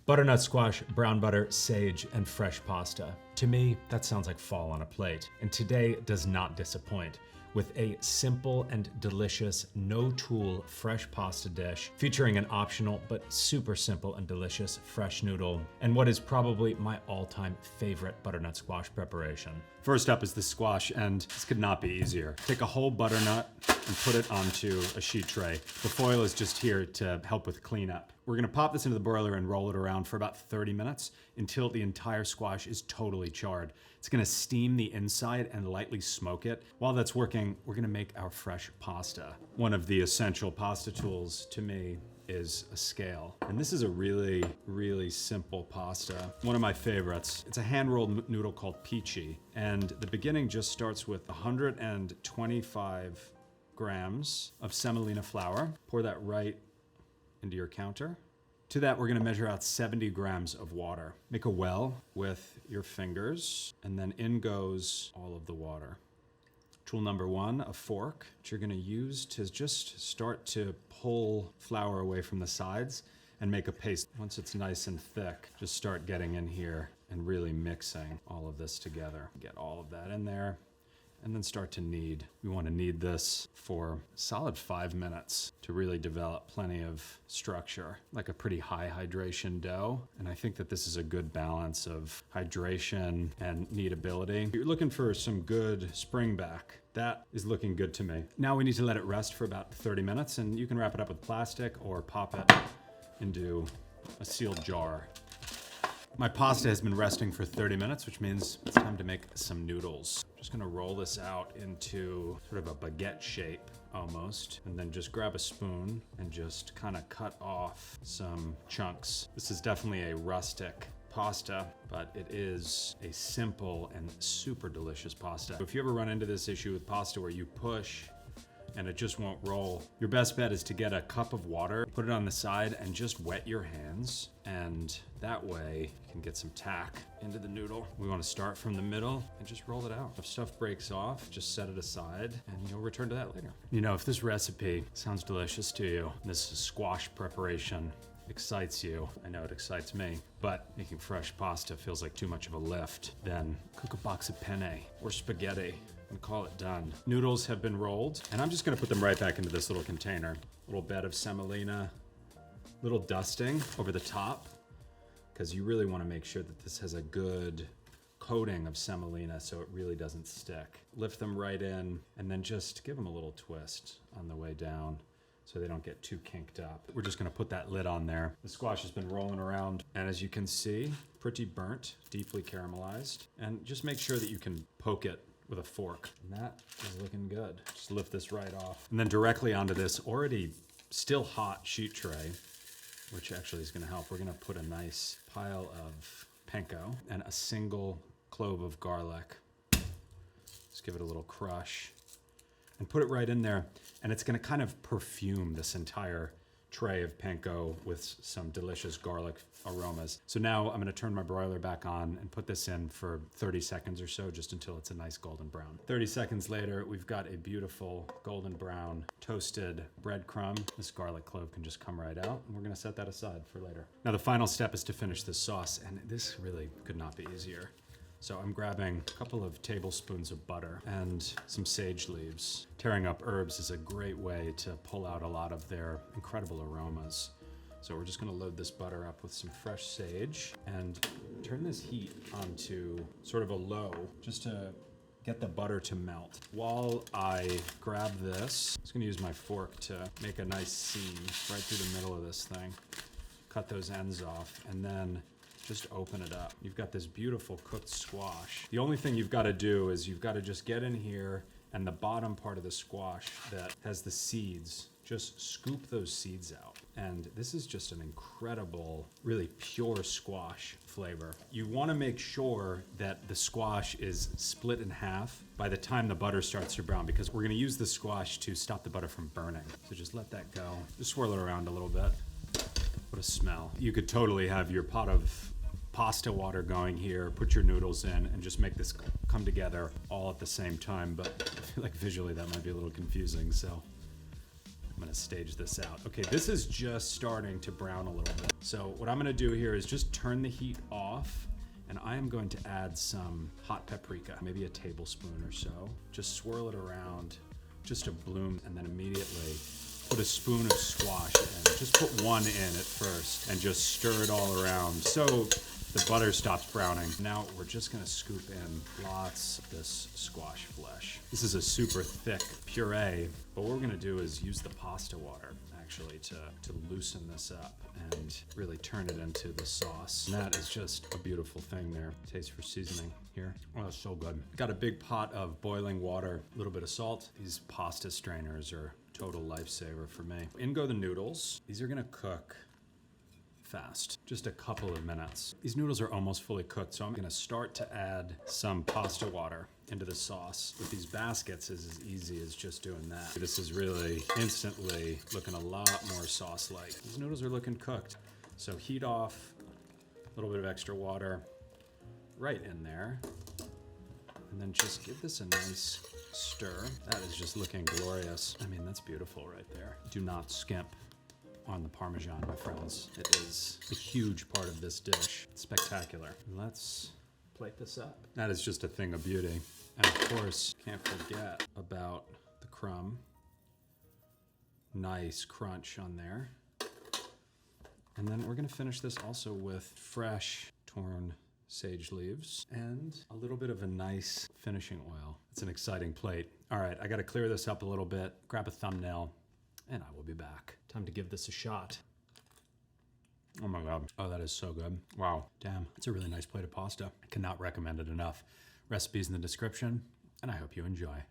Butternut squash, brown butter, sage, and fresh pasta. To me, that sounds like fall on a plate. And today does not disappoint with a simple and delicious, no-tool fresh pasta dish featuring an optional but super simple and delicious fresh noodle and what is probably my all-time favorite butternut squash preparation. First up is the squash, and this could not be easier. Take a whole butternut and put it onto a sheet tray. The foil is just here to help with cleanup. We're gonna pop this into the broiler and roll it around for about 30 minutes until the entire squash is totally charred. It's gonna steam the inside and lightly smoke it. While that's working, we're gonna make our fresh pasta. One of the essential pasta tools to me is a scale. And this is a really, really simple pasta. One of my favorites. It's a hand-rolled noodle called Pici. And the beginning just starts with 125 grams of semolina flour. Pour that right into your counter. To that, we're gonna measure out 70 grams of water. Make a well with your fingers, and then in goes all of the water. Tool number one, a fork, which you're gonna use to just start to pull flour away from the sides and make a paste. Once it's nice and thick, just start getting in here and really mixing all of this together. Get all of that in there, and then start to knead. We wanna knead this for a solid 5 minutes to really develop plenty of structure, like a pretty high hydration dough. And I think that this is a good balance of hydration and kneadability. If you're looking for some good spring back, that is looking good to me. Now we need to let it rest for about 30 minutes, and you can wrap it up with plastic or pop it into a sealed jar. My pasta has been resting for 30 minutes, which means it's time to make some noodles. Just gonna roll this out into sort of a baguette shape almost, and then just grab a spoon and just kind of cut off some chunks. This is definitely a rustic pasta, but it is a simple and super delicious pasta. If you ever run into this issue with pasta where you push and it just won't roll, your best bet is to get a cup of water, put it on the side, and just wet your hands. And that way you can get some tack into the noodle. We want to start from the middle and just roll it out. If stuff breaks off, just set it aside and you'll return to that later. You know, if this recipe sounds delicious to you, this squash preparation excites you, I know it excites me, but making fresh pasta feels like too much of a lift, then cook a box of penne or spaghetti and call it done. Noodles have been rolled, and I'm just gonna put them right back into this little container. Little bed of semolina, little dusting over the top, because you really wanna make sure that this has a good coating of semolina so it really doesn't stick. Lift them right in, and then just give them a little twist on the way down so they don't get too kinked up. We're just gonna put that lid on there. The squash has been rolling around, and as you can see, pretty burnt, deeply caramelized. And just make sure that you can poke it with a fork. And that is looking good. Just lift this right off. And then directly onto this already still hot sheet tray, which actually is gonna help. We're gonna put a nice pile of panko and a single clove of garlic. Just give it a little crush and put it right in there. And it's gonna kind of perfume this entire tray of panko with some delicious garlic aromas. So now I'm gonna turn my broiler back on and put this in for 30 seconds or so, just until it's a nice golden brown. 30 seconds later, we've got a beautiful golden brown toasted breadcrumb. This garlic clove can just come right out, and we're gonna set that aside for later. Now the final step is to finish this sauce, and this really could not be easier. So I'm grabbing a couple of tablespoons of butter and some sage leaves. Tearing up herbs is a great way to pull out a lot of their incredible aromas. So we're just gonna load this butter up with some fresh sage and turn this heat onto sort of a low, just to get the butter to melt. While I grab this, I'm just gonna use my fork to make a nice seam right through the middle of this thing. Cut those ends off, and then just open it up. You've got this beautiful cooked squash. The only thing you've got to do is you've got to just get in here, and the bottom part of the squash that has the seeds, just scoop those seeds out. And this is just an incredible, really pure squash flavor. You want to make sure that the squash is split in half by the time the butter starts to brown, because we're going to use the squash to stop the butter from burning. So just let that go. Just swirl it around a little bit. What a smell. You could totally have your pot of pasta water going here, put your noodles in, and just make this come together all at the same time. But I feel like visually that might be a little confusing, so I'm gonna stage this out. Okay, this is just starting to brown a little bit. So what I'm gonna do here is just turn the heat off, and I am going to add some hot paprika, maybe a tablespoon or so. Just swirl it around just to bloom, and then immediately put a spoon of squash in. Just put one in at first and just stir it all around so the butter stops browning. Now we're just gonna scoop in lots of this squash flesh. This is a super thick puree, but what we're gonna do is use the pasta water actually to loosen this up and really turn it into the sauce. And that is just a beautiful thing there. Taste for seasoning here. Oh, it's so good. Got a big pot of boiling water, a little bit of salt. These pasta strainers are a total lifesaver for me. In go the noodles. These are gonna cook fast, just a couple of minutes. These noodles are almost fully cooked, so I'm gonna start to add some pasta water into the sauce. With these baskets, it's as easy as just doing that. This is really instantly looking a lot more sauce-like. These noodles are looking cooked. So heat off, a little bit of extra water right in there, and then just give this a nice stir. That is just looking glorious. I mean, that's beautiful right there. Do not skimp on the Parmesan, my friends. It is a huge part of this dish. It's spectacular. Let's plate this up. That is just a thing of beauty. And of course, can't forget about the crumb. Nice crunch on there. And then we're gonna finish this also with fresh torn sage leaves and a little bit of a nice finishing oil. It's an exciting plate. All right, I gotta clear this up a little bit, grab a thumbnail, and I will be back. Time to give this a shot. Oh my God. Oh, that is so good. Wow. Damn, it's a really nice plate of pasta. I cannot recommend it enough. Recipes in the description, and I hope you enjoy.